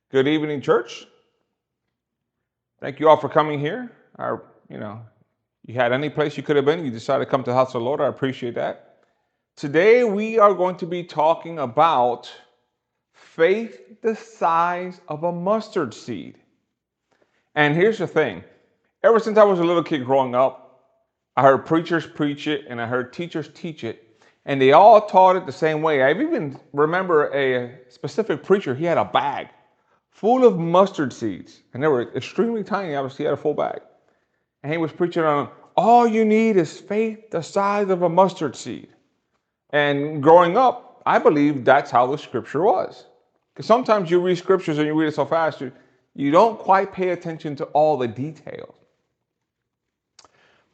Good evening, church. Thank you all for coming here. You had any place you could have been. You decided to come to the house of the Lord. I appreciate that. Today we are going to be talking about faith the size of a mustard seed. And here's the thing. Ever since I was a little kid growing up, I heard preachers preach it and I heard teachers teach it. And they all taught it the same way. I even remember a specific preacher. He had a bag full of mustard seeds, and they were extremely tiny. Obviously, he had a full bag. And he was preaching on all you need is faith the size of a mustard seed. And growing up, I believe that's how the scripture was. Because sometimes you read scriptures and you read it so fast, you don't quite pay attention to all the details.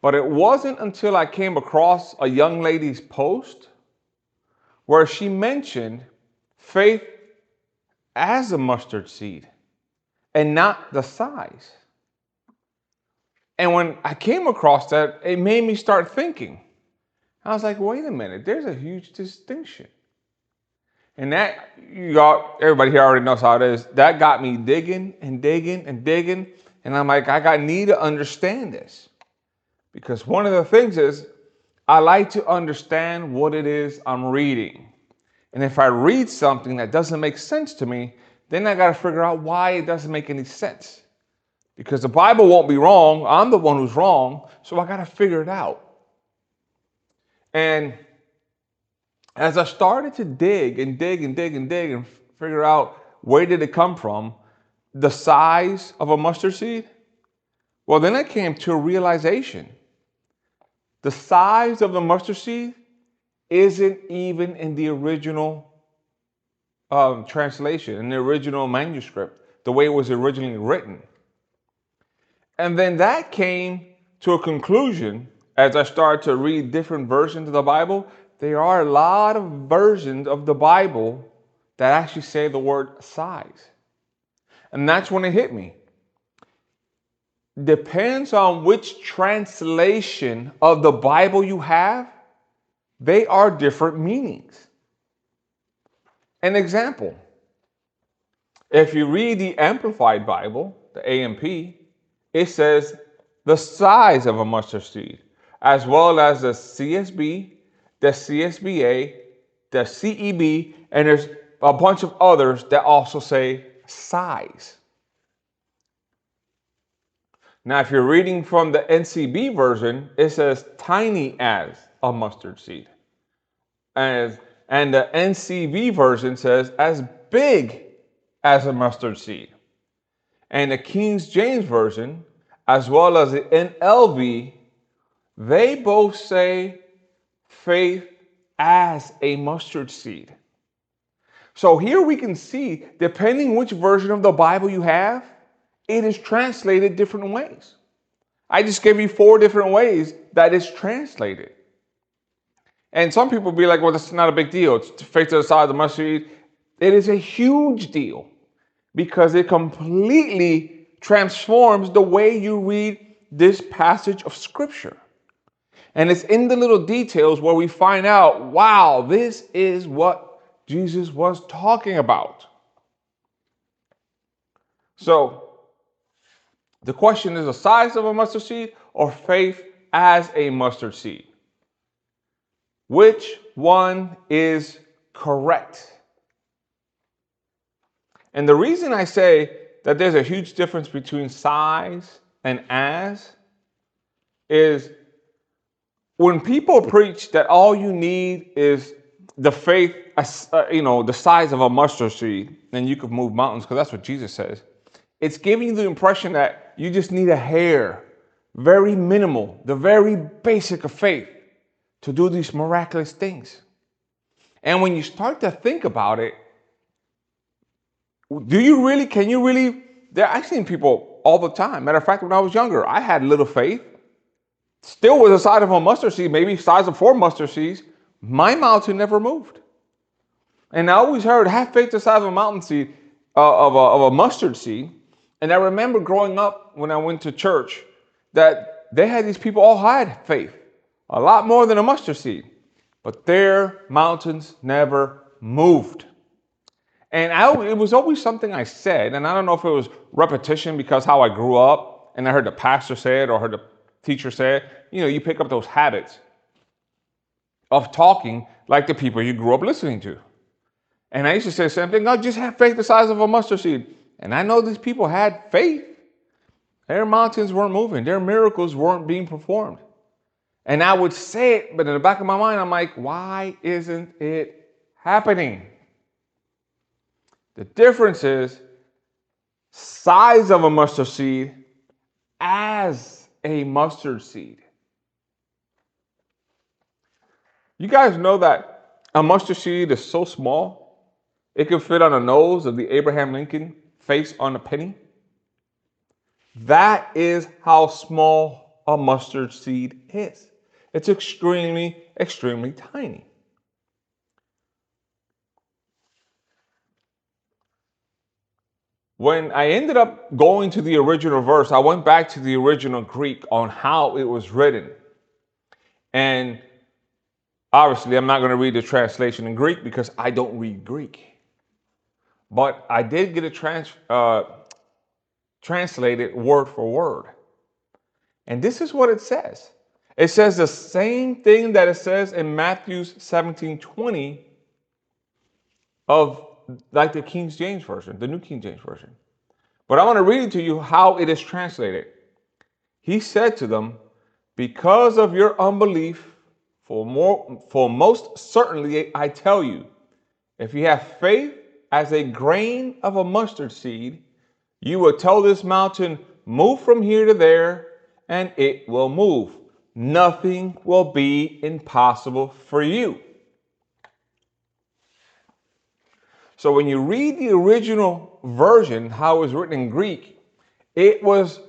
But it wasn't until I came across a young lady's post where she mentioned faith as a mustard seed and not the size. And when I came across that, it made me start thinking. I was like, wait a minute, there's a huge distinction. And that, everybody here already knows how it is. That got me digging and digging and digging. And I'm like, I need to understand this. Because one of the things is, I like to understand what it is I'm reading. And if I read something that doesn't make sense to me, then I got to figure out why it doesn't make any sense. Because the Bible won't be wrong. I'm the one who's wrong. So I got to figure it out. And as I started to dig and dig and dig and dig and figure out where did it come from, the size of a mustard seed, well, then I came to a realization. The size of the mustard seed isn't even in the original translation, in the original manuscript, the way it was originally written. And then that came to a conclusion as I started to read different versions of the Bible. There are a lot of versions of the Bible that actually say the word size. And that's when it hit me. Depends on which translation of the Bible you have, they are different meanings. An example, if you read the Amplified Bible, the AMP, it says the size of a mustard seed, as well as the CSB, the CSBA, the CEB, and there's a bunch of others that also say size. Now, if you're reading from the NCB version, it says tiny as a mustard seed. And the NCV version says as big as a mustard seed. And the King James version, as well as the NLV, they both say faith as a mustard seed. So here we can see, depending which version of the Bible you have, it is translated different ways. I just gave you 4 different ways that it's translated. And some people be like, well, that's not a big deal. It's faith to the size of the mustard seed. It is a huge deal because it completely transforms the way you read this passage of scripture. And it's in the little details where we find out, wow, this is what Jesus was talking about. So the question is the size of a mustard seed or faith as a mustard seed? Which one is correct? And the reason I say that there's a huge difference between size and as is when people preach that all you need is the faith, the size of a mustard seed, then you could move mountains, because that's what Jesus says. It's giving you the impression that you just need a hair, very minimal, the very basic of faith to do these miraculous things. And when you start to think about it, can you really, I've seen people all the time. Matter of fact, when I was younger, I had little faith, still was the size of a mustard seed, maybe size of 4 mustard seeds. My mountain never moved. And I always heard, have faith the size of a mountain seed, of a mustard seed. And I remember growing up when I went to church that they had these people all had faith, a lot more than a mustard seed, but their mountains never moved. And it was always something I said, and I don't know if it was repetition because how I grew up, and I heard the pastor say it or heard the teacher say it. You pick up those habits of talking like the people you grew up listening to. And I used to say the same thing. God, just have faith the size of a mustard seed. And I know these people had faith. Their mountains weren't moving. Their miracles weren't being performed. And I would say it, but in the back of my mind, I'm like, why isn't it happening? The difference is size of a mustard seed as a mustard seed. You guys know that a mustard seed is so small, it can fit on the nose of the Abraham Lincoln face on a penny. That is how small a mustard seed is. It's extremely, extremely tiny. When I ended up going to the original verse, I went back to the original Greek on how it was written. And obviously, I'm not going to read the translation in Greek because I don't read Greek. But I did get it translated word for word. And this is what it says. It says the same thing that it says in Matthew 17:20 of like the King James Version, the New King James Version. But I want to read it to you how it is translated. He said to them, because of your unbelief, for most certainly I tell you, if you have faith as a grain of a mustard seed, you will tell this mountain, move from here to there, and it will move. Nothing will be impossible for you. So when you read the original version, how it was written in Greek, it was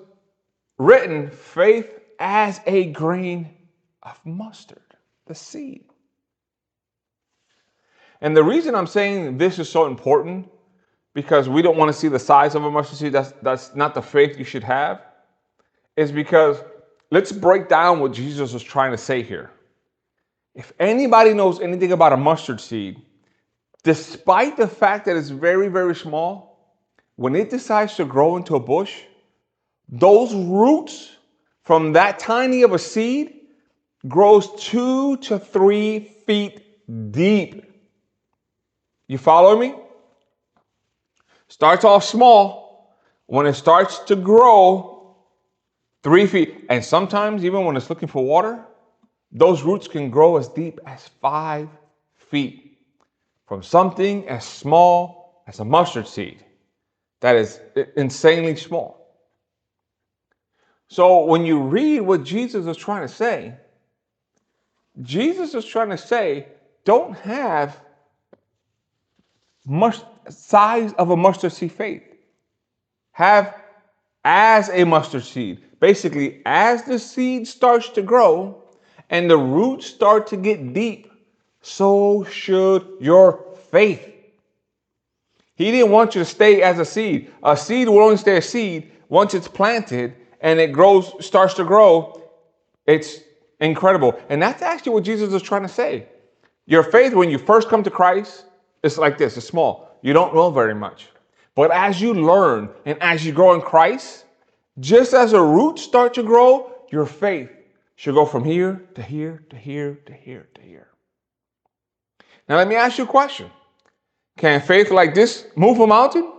written faith as a grain of mustard, the seed. And the reason I'm saying this is so important, because we don't want to see the size of a mustard seed, that's not the faith you should have, is because let's break down what Jesus was trying to say here. If anybody knows anything about a mustard seed, despite the fact that it's very, very small, when it decides to grow into a bush, those roots from that tiny of a seed grows 2 to 3 feet deep. You follow me? Starts off small. When it starts to grow 3 feet, and sometimes even when it's looking for water, those roots can grow as deep as 5 feet. From something as small as a mustard seed. That is insanely small. So when you read what Jesus is trying to say, Jesus is trying to say, don't have much size of a mustard seed faith. Have as a mustard seed. Basically, as the seed starts to grow and the roots start to get deep, so should your faith. He didn't want you to stay as a seed. A seed will only stay a seed once it's planted and it starts to grow. It's incredible. And that's actually what Jesus is trying to say. Your faith, when you first come to Christ, it's like this. It's small. You don't know very much. But as you learn and as you grow in Christ, just as a root start to grow, your faith should go from here to here to here to here to here. Now, let me ask you a question. Can faith like this move a mountain?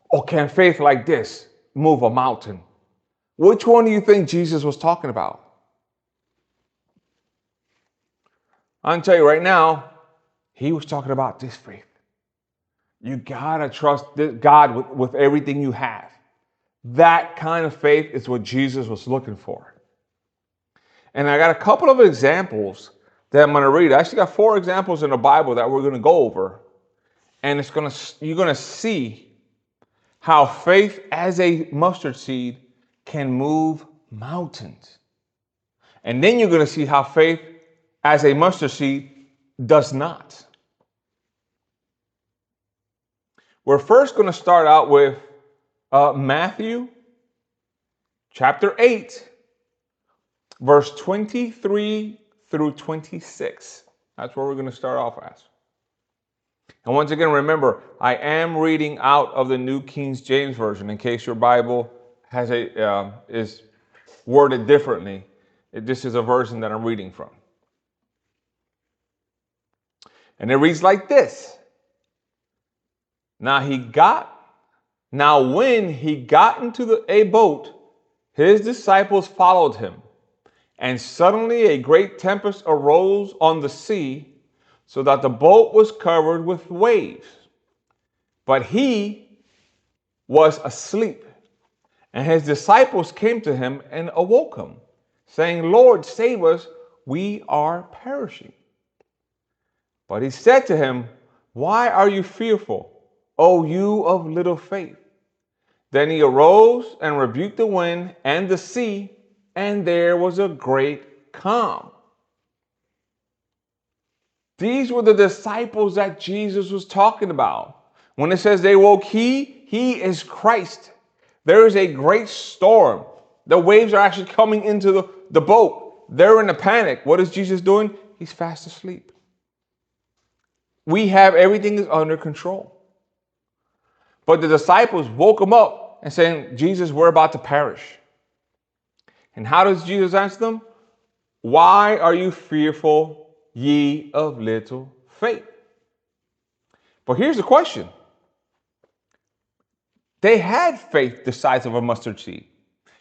Or can faith like this move a mountain? Which one do you think Jesus was talking about? I'm going to tell you right now, he was talking about this faith. You got to trust God with everything you have. That kind of faith is what Jesus was looking for. And I got a couple of examples that I'm going to read. I actually got 4 examples in the Bible that we're going to go over. And you're going to see how faith as a mustard seed can move mountains. And then you're going to see how faith as a mustard seed does not. We're first going to start out with Matthew chapter 8, verse 23 through 26. That's where we're going to start off as. And once again, remember, I am reading out of the New King James Version in case your Bible has is worded differently. This is a version that I'm reading from. And it reads like this. Now when he got into a boat, his disciples followed him. And suddenly a great tempest arose on the sea, so that the boat was covered with waves. But he was asleep. And his disciples came to him and awoke him, saying, Lord, save us, we are perishing. But he said to him, why are you fearful, O you of little faith? Then he arose and rebuked the wind and the sea, and there was a great calm. These were the disciples that Jesus was talking about. When it says they woke, he is Christ. There is a great storm. The waves are actually coming into the boat. They're in a panic. What is Jesus doing? He's fast asleep. We have everything is under control. But the disciples woke him up and saying, Jesus, we're about to perish. And how does Jesus answer them? Why are you fearful, ye of little faith? But here's the question. They had faith the size of a mustard seed.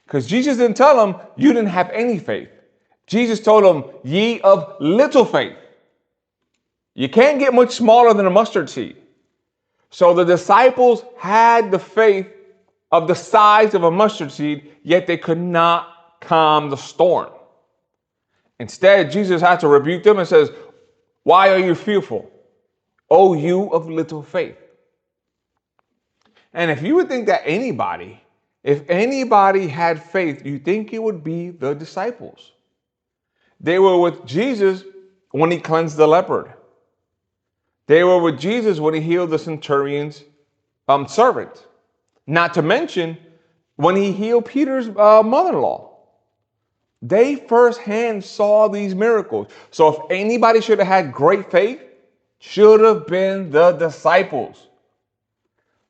Because Jesus didn't tell them, you didn't have any faith. Jesus told them, ye of little faith. You can't get much smaller than a mustard seed. So the disciples had the faith of the size of a mustard seed, yet they could not calm the storm. Instead, Jesus had to rebuke them and says, why are you fearful, O you of little faith? And if you would think that if anybody had faith, you think it would be the disciples. They were with Jesus when he cleansed the leopard. They were with Jesus when he healed the centurion's servant. Not to mention when he healed Peter's mother-in-law. They firsthand saw these miracles. So if anybody should have had great faith, should have been the disciples.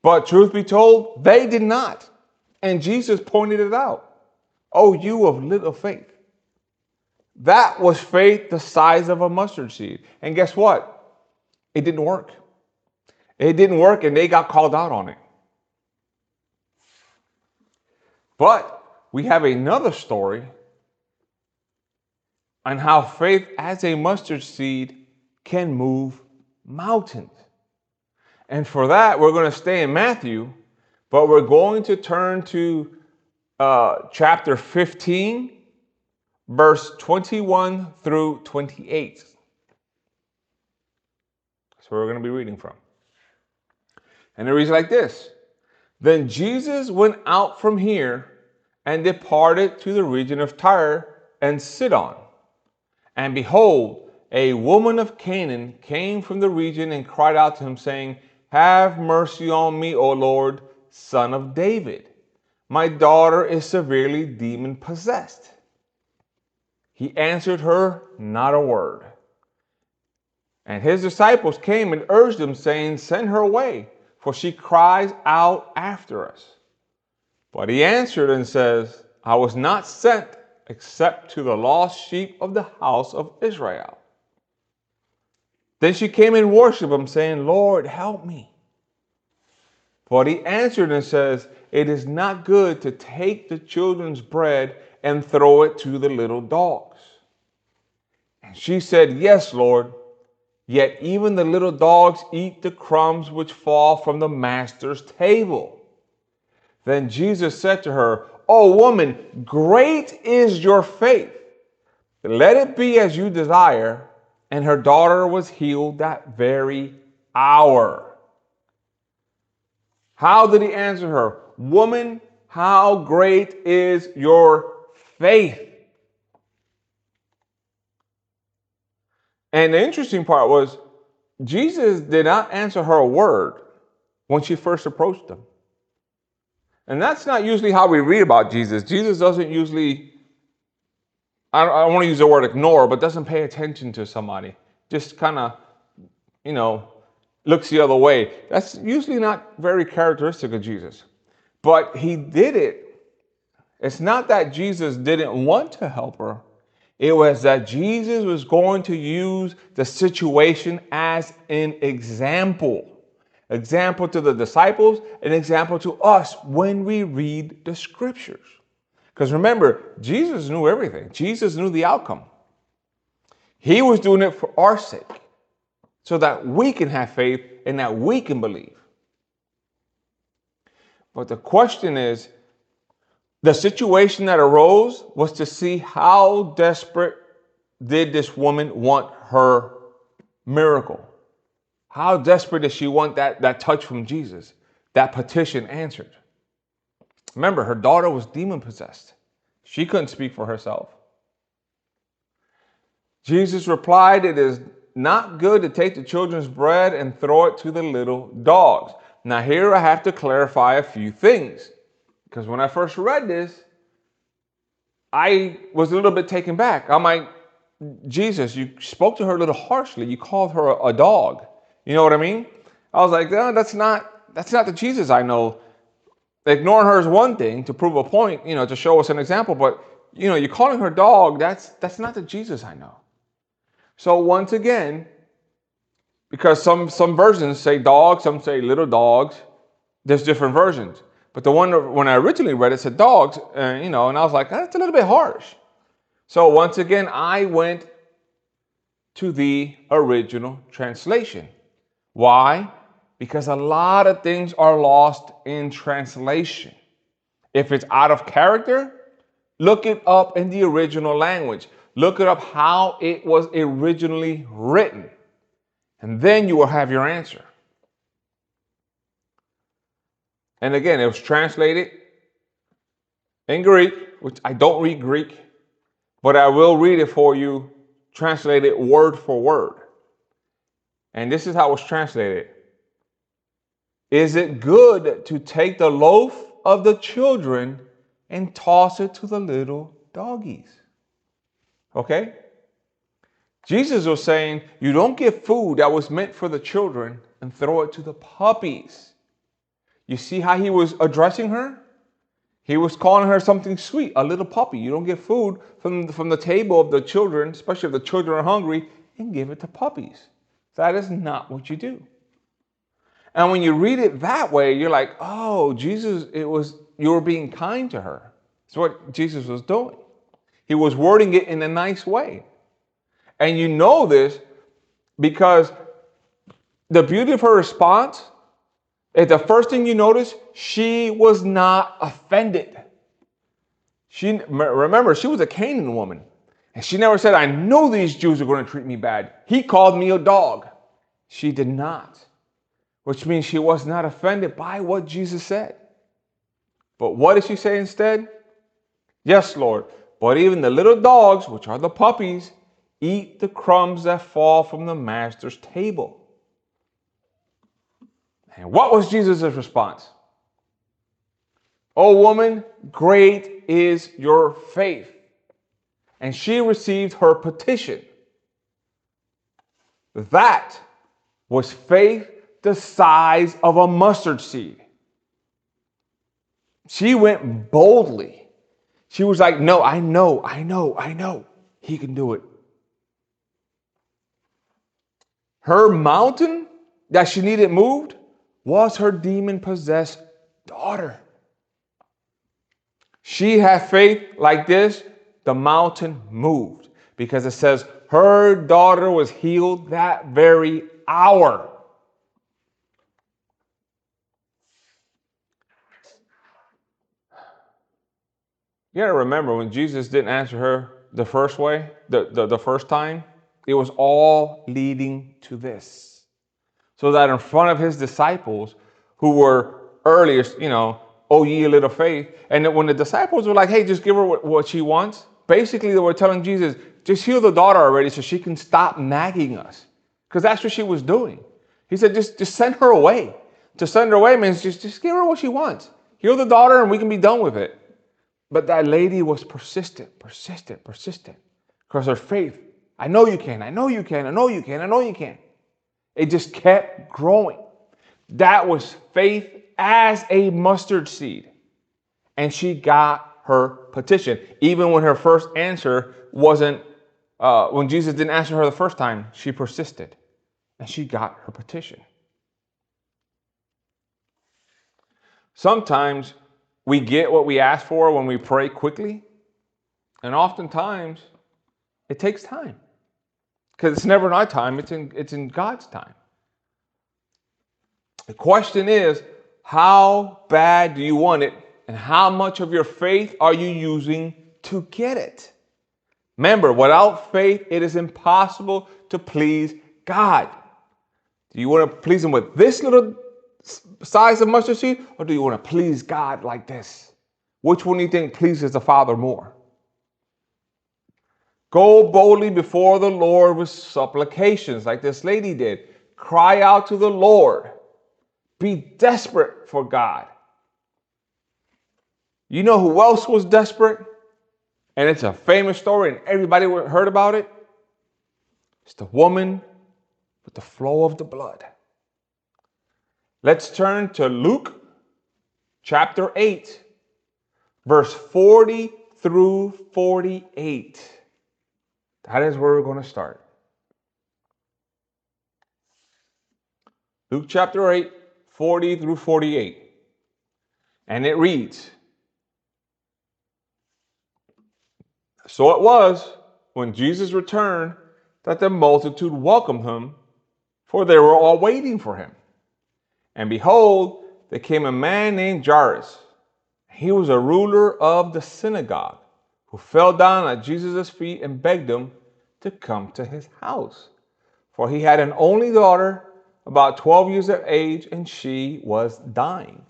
But truth be told, they did not. And Jesus pointed it out. Oh, you of little faith. That was faith the size of a mustard seed. And guess what? It didn't work. It didn't work, and they got called out on it. But we have another story on how faith as a mustard seed can move mountains. And for that, we're going to stay in Matthew, but we're going to turn to chapter 15, verse 21 through 28. That's where we're going to be reading from. And it reads like this. Then Jesus went out from here and departed to the region of Tyre and Sidon. And behold, a woman of Canaan came from the region and cried out to him, saying, have mercy on me, O Lord, Son of David. My daughter is severely demon-possessed. He answered her not a word. And his disciples came and urged him, saying, send her away, for she cries out after us. But he answered and says, I was not sent except to the lost sheep of the house of Israel. Then she came and worshipped him, saying, Lord, help me. But he answered and says, it is not good to take the children's bread and throw it to the little dogs. And she said, yes, Lord. Yet even the little dogs eat the crumbs which fall from the master's table. Then Jesus said to her, O woman, great is your faith. Let it be as you desire. And her daughter was healed that very hour. How did he answer her? Woman, how great is your faith? And the interesting part was, Jesus did not answer her a word when she first approached him. And that's not usually how we read about Jesus. Jesus doesn't usually, I don't want to use the word ignore, but doesn't pay attention to somebody. Just kind of, looks the other way. That's usually not very characteristic of Jesus. But he did it. It's not that Jesus didn't want to help her. It was that Jesus was going to use the situation as an example. Example to the disciples, an example to us when we read the scriptures. Because remember, Jesus knew everything. Jesus knew the outcome. He was doing it for our sake, so that we can have faith and that we can believe. But the question is, the situation that arose was to see how desperate did this woman want her miracle. How desperate does she want that touch from Jesus, that petition answered? Remember, her daughter was demon possessed. She couldn't speak for herself. Jesus replied, "It is not good to take the children's bread and throw it to the little dogs." Now here I have to clarify a few things, because when I first read this, I was a little bit taken back. I'm like, Jesus, you spoke to her a little harshly. You called her a dog. You know what I mean? I was like, no, that's not the Jesus I know. Ignoring her is one thing to prove a point, to show us an example, but you're calling her dog, that's not the Jesus I know. So once again, because some versions say dogs, some say little dogs, there's different versions. But the one when I originally read it said dogs, and I was like, that's a little bit harsh. So once again, I went to the original translation. Why? Because a lot of things are lost in translation. If it's out of character, look it up in the original language. Look it up how it was originally written. And then you will have your answer. And again, it was translated in Greek, which I don't read Greek, but I will read it for you, translated word for word. And this is how it was translated. Is it good to take the loaf of the children and toss it to the little doggies? Okay? Jesus was saying, you don't get food that was meant for the children and throw it to the puppies. You see how he was addressing her? He was calling her something sweet, a little puppy. You don't get food from the table of the children, especially if the children are hungry, and give it to puppies. That is not what you do. And when you read it that way, you're like, oh, Jesus, you were being kind to her. That's what Jesus was doing. He was wording it in a nice way. And you know this because the beauty of her response is the first thing you notice, she was not offended. Remember, she was a Canaan woman. And she never said, I know these Jews are going to treat me bad. He called me a dog. She did not. Which means she was not offended by what Jesus said. But what did she say instead? Yes, Lord. But even the little dogs, which are the puppies, eat the crumbs that fall from the master's table. And what was Jesus' response? O woman, great is your faith. And she received her petition. That was faith the size of a mustard seed. She went boldly. She was like, no, I know. He can do it. Her mountain that she needed moved was her demon-possessed daughter. She had faith like this, the mountain moved. Because it says her daughter was healed that very hour. You gotta remember, when Jesus didn't answer her the first way, the first time, it was all leading to this. So that in front of his disciples, who were earliest, oh ye little faith, and that when the disciples were like, hey, just give her what she wants, basically they were telling Jesus, just heal the daughter already so she can stop nagging us. Because that's what she was doing. He said, just send her away. To send her away means just give her what she wants. Heal the daughter and we can be done with it. But that lady was persistent. Because her faith, I know you can. It just kept growing. That was faith as a mustard seed. And she got her petition. Even when her first answer wasn't, when Jesus didn't answer her the first time, she persisted. And she got her petition. Sometimes we get what we ask for when we pray quickly. And oftentimes it takes time. Because it's never in our time, it's in God's time. The question is, how bad do you want it? And how much of your faith are you using to get it? Remember, without faith, it is impossible to please God. Do you want to please Him with this little size of mustard seed? Or do you want to please God like this? Which one do you think pleases the Father more? Go boldly before the Lord with supplications, like this lady did. Cry out to the Lord. Be desperate for God. You know who else was desperate? And it's a famous story and everybody heard about it. It's the woman with the flow of the blood. Let's turn to Luke chapter 8, verse 40 through 48. That is where we're going to start. Luke chapter 8, 40 through 48. And it reads, So it was, when Jesus returned, that the multitude welcomed him, for they were all waiting for him. And behold, there came a man named Jairus. He was a ruler of the synagogue, who fell down at Jesus' feet and begged him to come to his house. For he had an only daughter, about 12 years of age, and she was dying.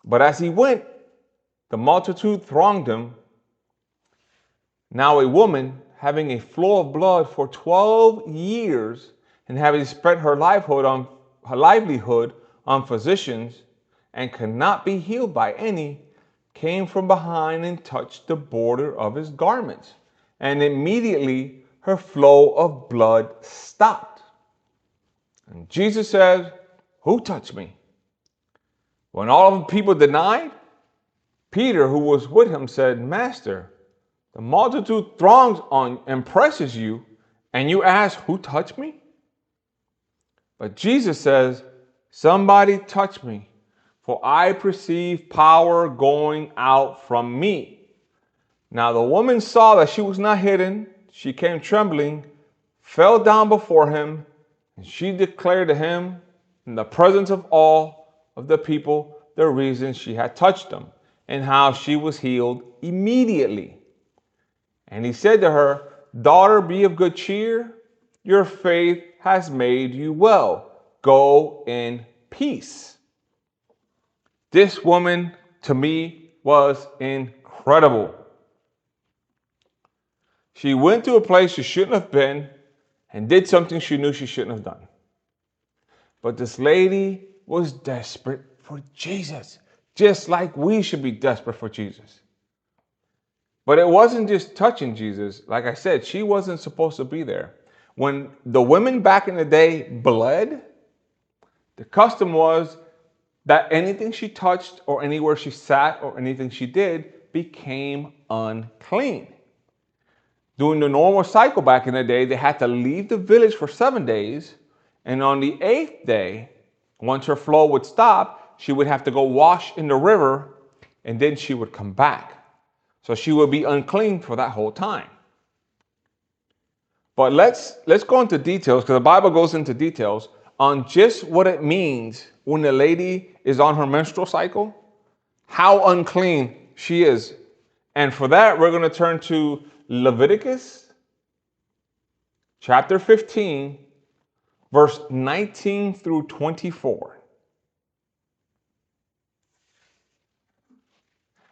But as he went, the multitude thronged him. Now a woman having a flow of blood for 12 years, and having spent her livelihood on physicians, and could not be healed by any, came from behind and touched the border of his garments. And immediately her flow of blood stopped. And Jesus said, Who touched me? When all of the people denied, Peter, who was with him, said, Master, the multitude throngs on and presses you, and you ask, Who touched me? But Jesus says, Somebody touched me, for I perceive power going out from me. Now the woman saw that she was not hidden. She came trembling, fell down before him, and she declared to him in the presence of all of the people the reason she had touched him, and how she was healed immediately. And he said to her, Daughter, be of good cheer. Your faith has made you well. Go in peace. This woman, to me, was incredible. She went to a place she shouldn't have been and did something she knew she shouldn't have done. But this lady was desperate for Jesus, just like we should be desperate for Jesus. But it wasn't just touching Jesus. Like I said, she wasn't supposed to be there. When the women back in the day bled, the custom was that anything she touched or anywhere she sat or anything she did became unclean. During the normal cycle back in the day, they had to leave the village for 7 days. And on the 8th day, once her flow would stop, she would have to go wash in the river, and then she would come back. So she would be unclean for that whole time. But let's go into details, because the Bible goes into details on just what it means when the lady is on her menstrual cycle, how unclean she is. And for that, we're going to turn to Leviticus chapter 15, verse 19 through 24.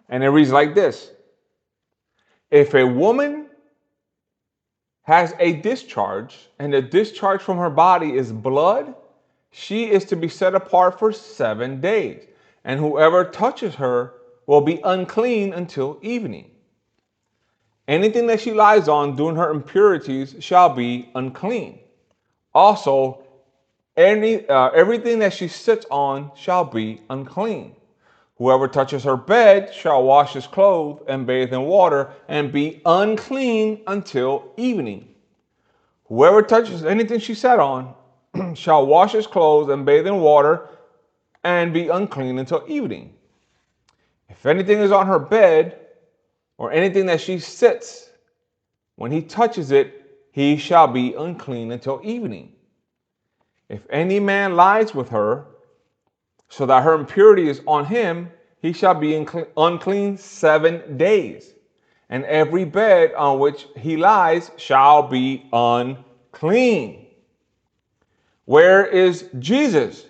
And it reads like this. If a woman has a discharge, and the discharge from her body is blood, she is to be set apart for 7 days. And whoever touches her will be unclean until evening. Anything that she lies on during her impurities shall be unclean. Also, everything that she sits on shall be unclean. Whoever touches her bed shall wash his clothes and bathe in water and be unclean until evening. Whoever touches anything she sat on shall wash his clothes and bathe in water and be unclean until evening. If anything is on her bed or anything that she sits, when he touches it, he shall be unclean until evening. If any man lies with her, so that her impurity is on him, he shall be unclean 7 days. And every bed on which he lies shall be unclean. Where is Jesus?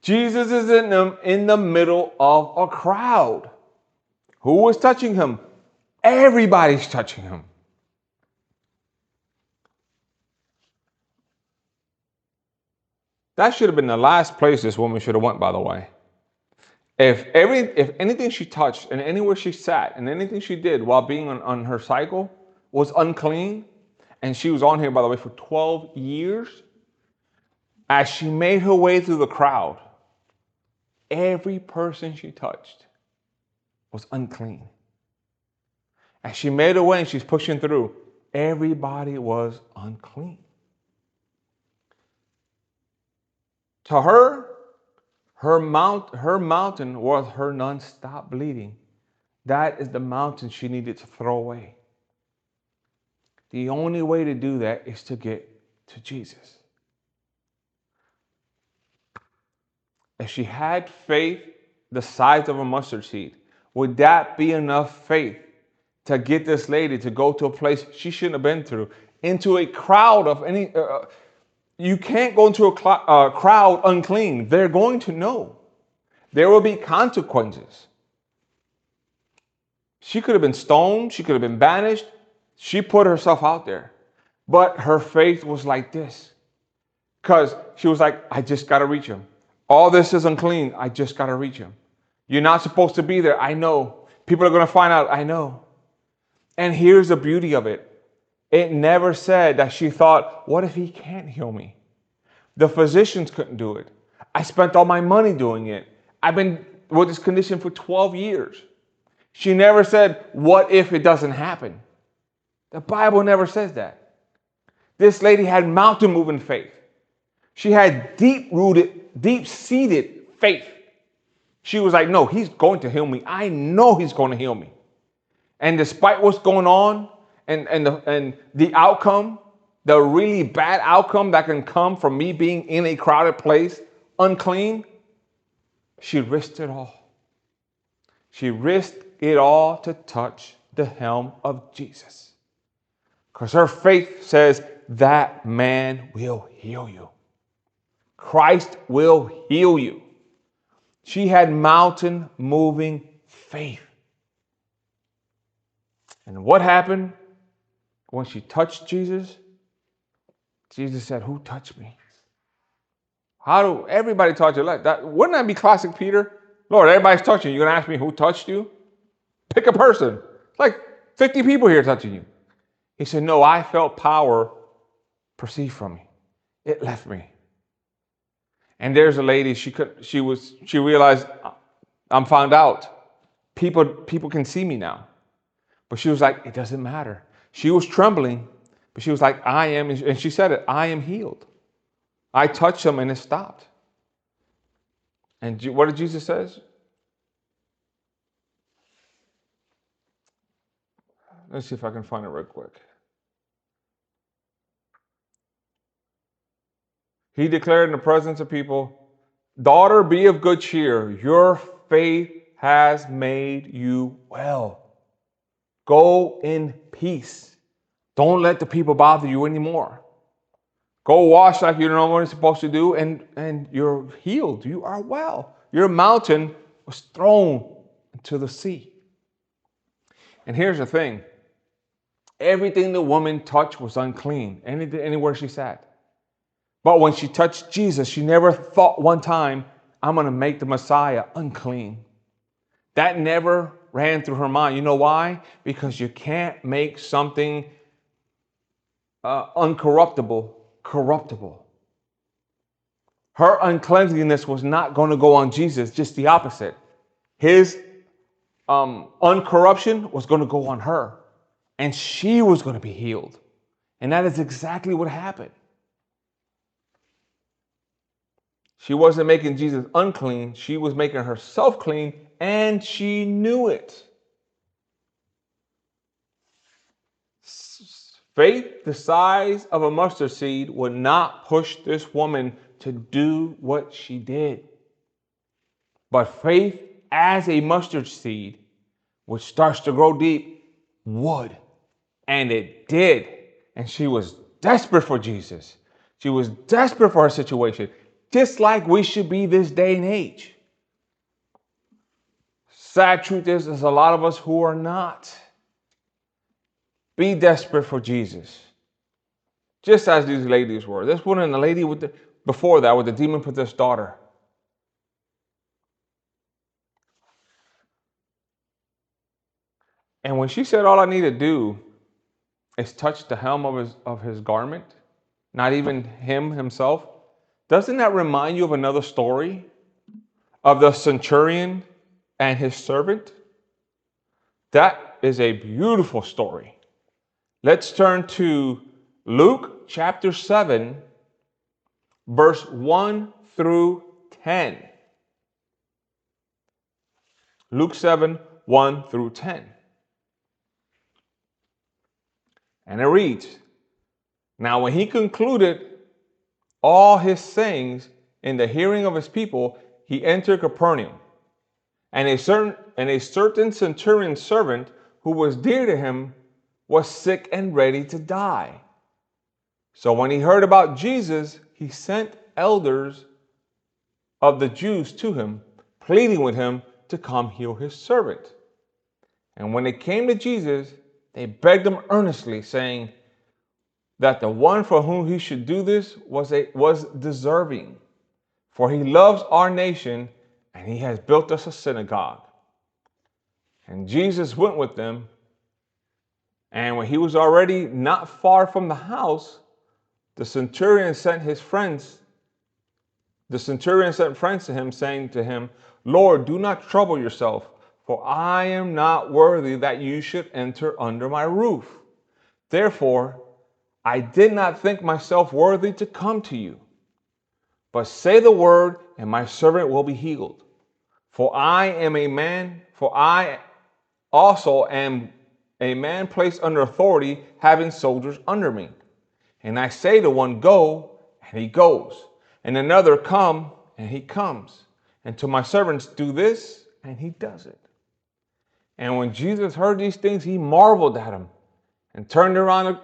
Jesus is in the middle of a crowd. Who is touching him? Everybody's touching him. That should have been the last place this woman should have went, by the way. If anything she touched and anywhere she sat and anything she did while being on her cycle was unclean, and she was on here, by the way, for 12 years, as she made her way through the crowd, every person she touched was unclean. As she made her way and she's pushing through, everybody was unclean. To her, her mountain was her nonstop bleeding. That is the mountain she needed to throw away. The only way to do that is to get to Jesus. If she had faith the size of a mustard seed, would that be enough faith to get this lady to go to a place she shouldn't have been through, into a crowd of any... you can't go into a crowd unclean. They're going to know. There will be consequences. She could have been stoned. She could have been banished. She put herself out there. But her faith was like this. Because she was like, I just got to reach him. All this is unclean. I just got to reach him. You're not supposed to be there. I know. People are going to find out. I know. And here's the beauty of it. It never said that she thought, what if he can't heal me? The physicians couldn't do it. I spent all my money doing it. I've been with this condition for 12 years. She never said, what if it doesn't happen? The Bible never says that. This lady had mountain moving faith. She had deep-seated faith. She was like, no, he's going to heal me. I know he's going to heal me. And despite what's going on and the outcome, the really bad outcome that can come from me being in a crowded place, unclean, she risked it all. She risked it all to touch the hem of Jesus. Because her faith says that man will heal you. Christ will heal you. She had mountain moving faith. And what happened when she touched Jesus? Jesus said, who touched me? How do everybody touch you like that? Wouldn't that be classic Peter? Lord, everybody's touching you. You're going to ask me who touched you? Pick a person. It's like 50 people here touching you. He said, no, I felt power proceed from me. It left me. And there's a lady, she realized, I'm found out. People can see me now. But she was like, it doesn't matter. She was trembling, but she was like, I am, and she said it, I am healed. I touched him and it stopped. And what did Jesus say? Let's see if I can find it real quick. He declared in the presence of people, daughter, be of good cheer. Your faith has made you well. Go in peace. Don't let the people bother you anymore. Go wash like you know what you're supposed to do, and you're healed. You are well. Your mountain was thrown into the sea. And here's the thing. Everything the woman touched was unclean, anywhere she sat. But when she touched Jesus, she never thought one time, I'm going to make the Messiah unclean. That never ran through her mind. You know why? Because you can't make something uncorruptible corruptible. Her uncleanliness was not going to go on Jesus, just the opposite. His uncorruption was going to go on her, and she was going to be healed. And that is exactly what happened. She wasn't making Jesus unclean. She was making herself clean, and she knew it. Faith the size of a mustard seed would not push this woman to do what she did. But faith as a mustard seed, which starts to grow deep, would. And it did. And she was desperate for Jesus. She was desperate for her situation, just like we should be this day and age. Sad truth is, there's a lot of us who are not. Be desperate for Jesus. Just as these ladies were. This one and the lady before that with the demon-possessed daughter. And when she said, all I need to do is touch the hem of his garment, not even him himself, doesn't that remind you of another story of the centurion and his servant? That is a beautiful story. Let's turn to Luke chapter 7, verse 1 through 10. Luke 7, 1 through 10. And it reads, Now when he concluded all his sayings in the hearing of his people, he entered Capernaum. And a certain centurion servant who was dear to him was sick and ready to die. So when he heard about Jesus, he sent elders of the Jews to him, pleading with him to come heal his servant. And when they came to Jesus, they begged him earnestly, saying that the one for whom he should do this was deserving. For he loves our nation, and he has built us a synagogue. And Jesus went with them. And when he was already not far from the house, the centurion sent friends to him, saying to him, Lord, do not trouble yourself, for I am not worthy that you should enter under my roof. Therefore, I did not think myself worthy to come to you. But say the word, and my servant will be healed. For I also am a man placed under authority, having soldiers under me. And I say to one, go, and he goes. And another, come, and he comes. And to my servants, do this, and he does it. And when Jesus heard these things, he marveled at him, and turned around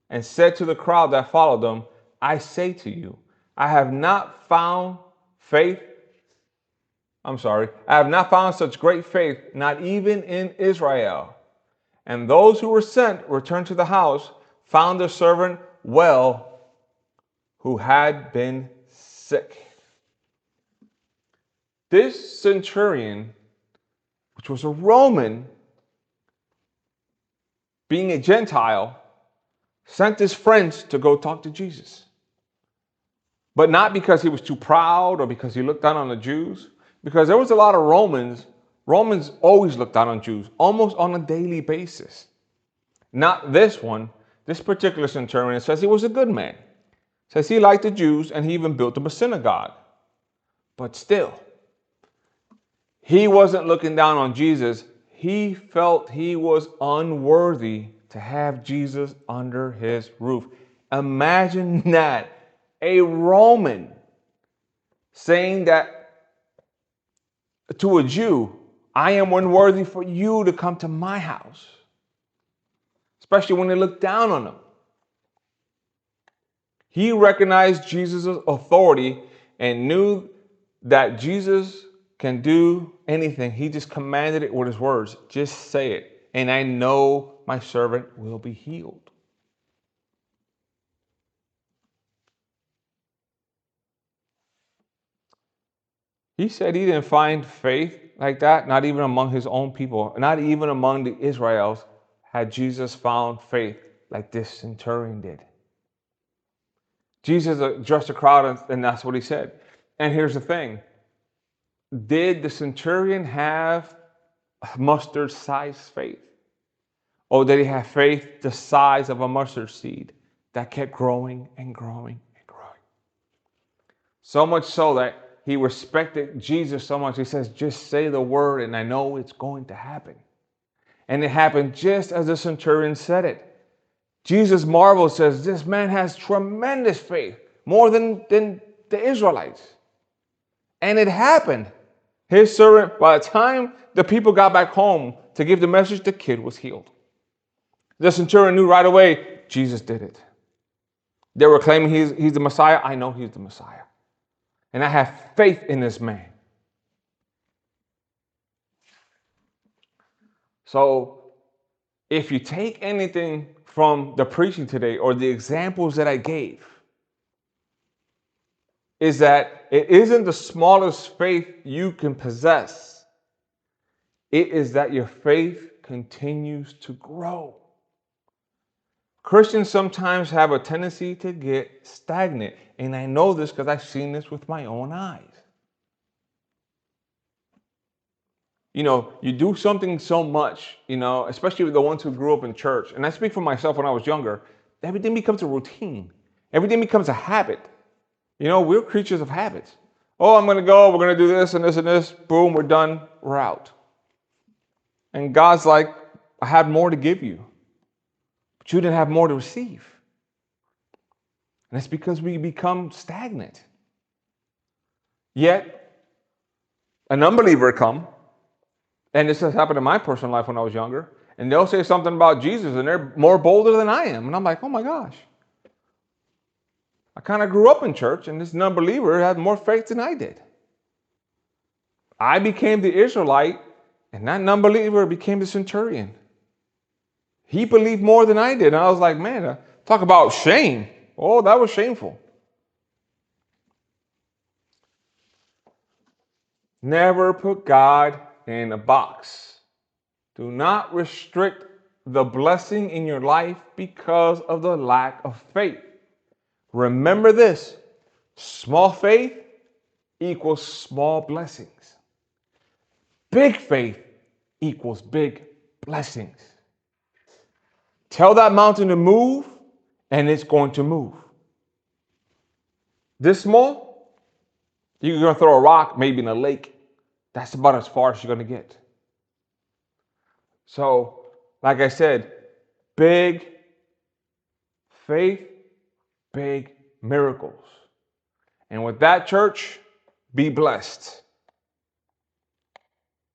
and said to the crowd that followed them, I say to you, I have not found such great faith, not even in Israel. And those who were sent returned to the house, found the servant well, who had been sick. This centurion, which was a Roman, being a Gentile, sent his friends to go talk to Jesus. But not because he was too proud or because he looked down on the Jews, because there was a lot of Romans. Romans always looked down on Jews, almost on a daily basis. Not this one. This particular centurion says he was a good man. Says he liked the Jews, and he even built them a synagogue. But still, he wasn't looking down on Jesus. He felt he was unworthy to have Jesus under his roof. Imagine that. A Roman saying that to a Jew, I am unworthy for you to come to my house. Especially when they looked down on him. He recognized Jesus' authority and knew that Jesus can do anything. He just commanded it with his words. Just say it. And I know my servant will be healed. He said he didn't find faith like that, not even among his own people, not even among the Israelites had Jesus found faith like this centurion did. Jesus addressed the crowd, and that's what he said. And here's the thing. Did the centurion have mustard-sized faith? Or did he have faith the size of a mustard seed that kept growing and growing and growing? So much so that he respected Jesus so much. He says, just say the word and I know it's going to happen. And it happened just as the centurion said it. Jesus marveled, says, this man has tremendous faith, more than the Israelites. And it happened. His servant, by the time the people got back home to give the message, the kid was healed. The centurion knew right away, Jesus did it. They were claiming he's the Messiah. I know he's the Messiah. And I have faith in this man. So if you take anything from the preaching today or the examples that I gave, is that it isn't the smallest faith you can possess. It is that your faith continues to grow. Christians sometimes have a tendency to get stagnant. And I know this because I've seen this with my own eyes. You know, you do something so much, you know, especially with the ones who grew up in church. And I speak for myself when I was younger. Everything becomes a routine. Everything becomes a habit. You know, we're creatures of habits. Oh, I'm going to go. We're going to do this and this and this. Boom, we're done. We're out. And God's like, I have more to give you. But you didn't have more to receive. And that's because we become stagnant. Yet, an unbeliever come, and this has happened in my personal life when I was younger, and they'll say something about Jesus, and they're more bolder than I am. And I'm like, oh my gosh. I kind of grew up in church, and this unbeliever had more faith than I did. I became the Israelite, and that unbeliever became the centurion. He believed more than I did. And I was like, man, talk about shame. Oh, that was shameful. Never put God in a box. Do not restrict the blessing in your life because of the lack of faith. Remember this, small faith equals small blessings. Big faith equals big blessings. Tell that mountain to move, and it's going to move. This small, you're going to throw a rock maybe in a lake. That's about as far as you're going to get. So, like I said, big faith, big miracles. And with that, church, be blessed.